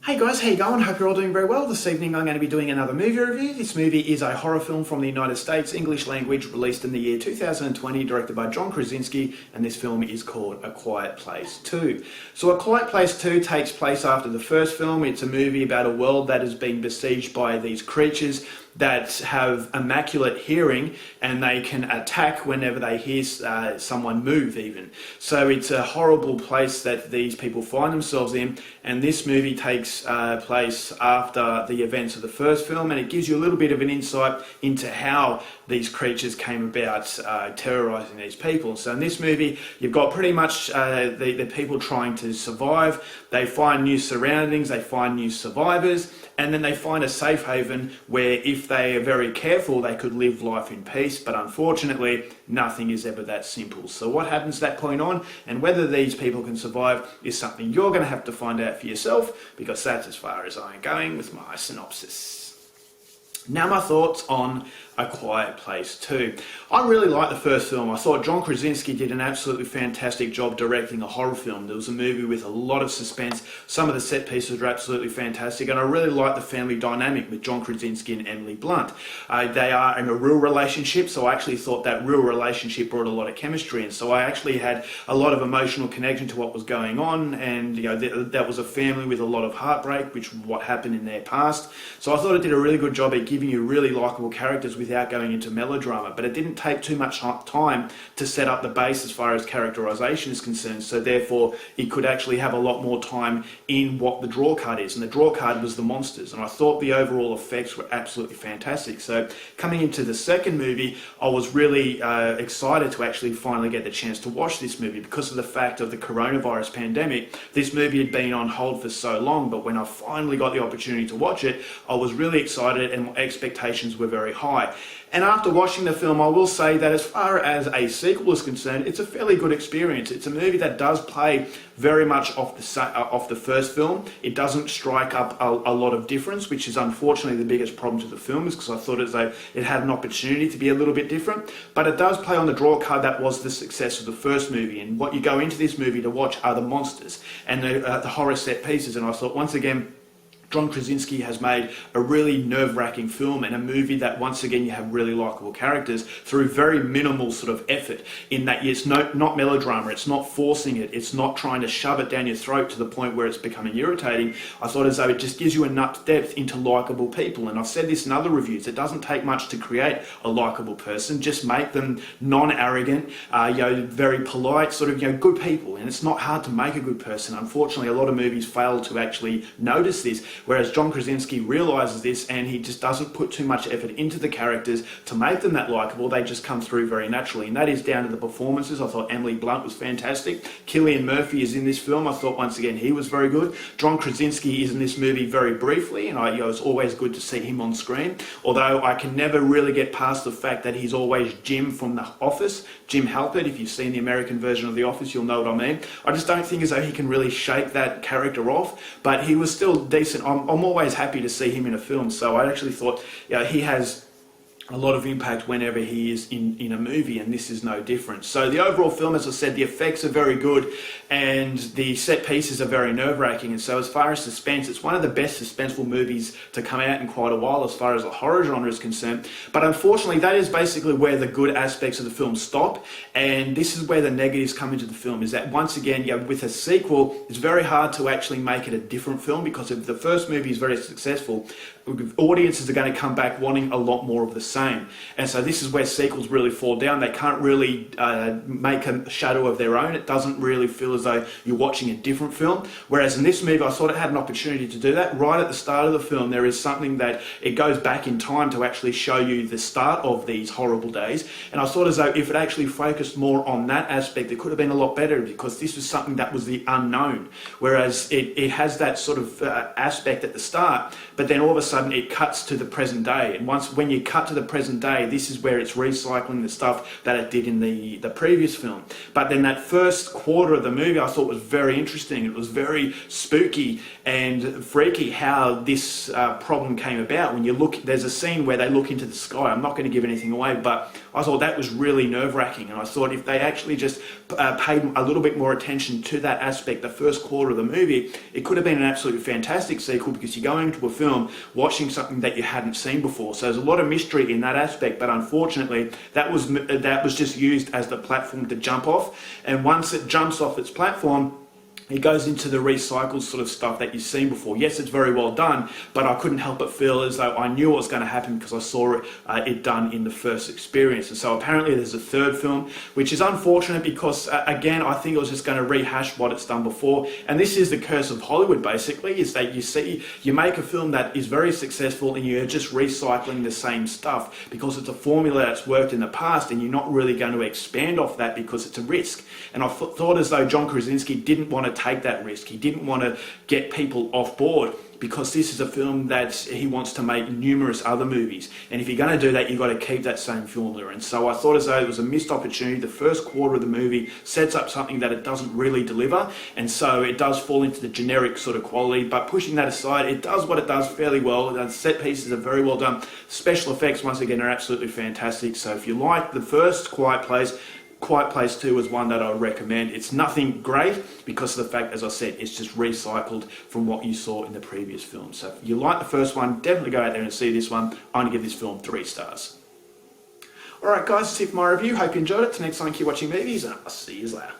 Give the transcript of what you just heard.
Hey guys, how you going? Hope you're all doing very well. This evening I'm going to be doing another movie review. This movie is a horror film from the United States, English language, released in the year 2020, directed by John Krasinski, and this film is called A Quiet Place 2. So A Quiet Place 2 takes place after the first film. It's a movie about a world that has been besieged by these creatures that have immaculate hearing, and they can attack whenever they hear someone move even. So it's a horrible place that these people find themselves in, and this movie takes place after the events of the first film, and it gives you a little bit of an insight into how these creatures came about terrorizing these people. So in this movie, you've got pretty much the people trying to survive. They find new surroundings, they find new survivors, and then they find a safe haven where if they are very careful, they could live life in peace. But unfortunately, nothing is ever that simple. So what happens at that point on, and whether these people can survive, is something you're going to have to find out for yourself, because that's as far as I'm going with my synopsis. Now my thoughts on A Quiet Place 2. I really liked the first film. I thought John Krasinski did an absolutely fantastic job directing a horror film. There was a movie with a lot of suspense. Some of the set pieces were absolutely fantastic, and I really liked the family dynamic with John Krasinski and Emily Blunt. They are in a real relationship, so I actually thought that real relationship brought a lot of chemistry in. So I actually had a lot of emotional connection to what was going on, and that was a family with a lot of heartbreak, which was what happened in their past. So I thought it did a really good job at giving you really likeable characters without going into melodrama, but it didn't take too much time to set up the base as far as characterization is concerned, so therefore it could actually have a lot more time in what the draw card is, and the draw card was the monsters, and I thought the overall effects were absolutely fantastic. So coming into the second movie, I was really excited to actually finally get the chance to watch this movie because of the fact of the coronavirus pandemic. This movie had been on hold for so long, but when I finally got the opportunity to watch it, I was really excited and my expectations were very high. And after watching the film, I will say that as far as a sequel is concerned, it's a fairly good experience. It's a movie that does play very much off the first film. It doesn't strike up a lot of difference, which is unfortunately the biggest problem to the film, is because I thought as though it had an opportunity to be a little bit different. But it does play on the draw card that was the success of the first movie. And what you go into this movie to watch are the monsters and the horror set pieces. And I thought, once again, John Krasinski has made a really nerve-wracking film, and a movie that once again you have really likeable characters through very minimal sort of effort, in that it's not melodrama, it's not forcing it, it's not trying to shove it down your throat to the point where it's becoming irritating. I thought as though it just gives you enough depth into likeable people, and I've said this in other reviews, it doesn't take much to create a likeable person. Just make them non-arrogant, very polite, sort of good people, and it's not hard to make a good person. Unfortunately, a lot of movies fail to actually notice this, whereas John Krasinski realises this, and he just doesn't put too much effort into the characters to make them that likeable. They just come through very naturally, and that is down to the performances. I thought Emily Blunt was fantastic. Cillian Murphy is in this film. I thought once again he was very good. John Krasinski is in this movie very briefly, and it was always good to see him on screen, although I can never really get past the fact that he's always Jim from The Office, Jim Halpert. If you've seen the American version of The Office, you'll know what I mean. I just don't think as though he can really shake that character off, but he was still decent. I'm always happy to see him in a film, so I actually thought he has a lot of impact whenever he is in a movie, and this is no different. So the overall film, as I said, the effects are very good and the set pieces are very nerve-wracking, and so as far as suspense, it's one of the best suspenseful movies to come out in quite a while as far as the horror genre is concerned. But unfortunately, that is basically where the good aspects of the film stop, and this is where the negatives come into the film, is that once again, with a sequel, it's very hard to actually make it a different film, because if the first movie is very successful, audiences are going to come back wanting a lot more of the same. And so this is where sequels really fall down. They can't really make a shadow of their own. It doesn't really feel as though you're watching a different film. Whereas in this movie, I thought it had an opportunity to do that. Right at the start of the film, there is something that it goes back in time to actually show you the start of these horrible days. And I thought as though if it actually focused more on that aspect, it could have been a lot better, because this was something that was the unknown. Whereas it has that sort of aspect at the start, but then all of a sudden sudden it cuts to the present day. And when you cut to the present day, this is where it's recycling the stuff that it did in the previous film. But then that first quarter of the movie I thought was very interesting. It was very spooky and freaky how this problem came about. When you look, there's a scene where they look into the sky. I'm not going to give anything away, but I thought that was really nerve-wracking. And I thought if they actually just paid a little bit more attention to that aspect, the first quarter of the movie, it could have been an absolutely fantastic sequel, because you're going into a film watching something that you hadn't seen before. So there's a lot of mystery in that aspect, but unfortunately that was just used as the platform to jump off. And once it jumps off its platform, it goes into the recycled sort of stuff that you've seen before. Yes, it's very well done, but I couldn't help but feel as though I knew what was going to happen because I saw it done in the first experience. And so apparently there's a third film, which is unfortunate because, again, I think it was just going to rehash what it's done before. And this is the curse of Hollywood, basically, is that you make a film that is very successful and you're just recycling the same stuff because it's a formula that's worked in the past, and you're not really going to expand off that because it's a risk. And I thought as though John Krasinski didn't want to take that risk. He didn't want to get people off board, because this is a film that he wants to make numerous other movies. And if you're going to do that, you've got to keep that same formula. And so I thought as though it was a missed opportunity. The first quarter of the movie sets up something that it doesn't really deliver. And so it does fall into the generic sort of quality. But pushing that aside, it does what it does fairly well. The set pieces are very well done. Special effects, once again, are absolutely fantastic. So if you like the first Quiet Place 2 is one that I would recommend. It's nothing great because of the fact, as I said, it's just recycled from what you saw in the previous film. So if you like the first one, definitely go out there and see this one. I'm going to give this film 3 stars. Alright guys, that's it for my review. Hope you enjoyed it. Till next time, keep watching movies, and I'll see you later.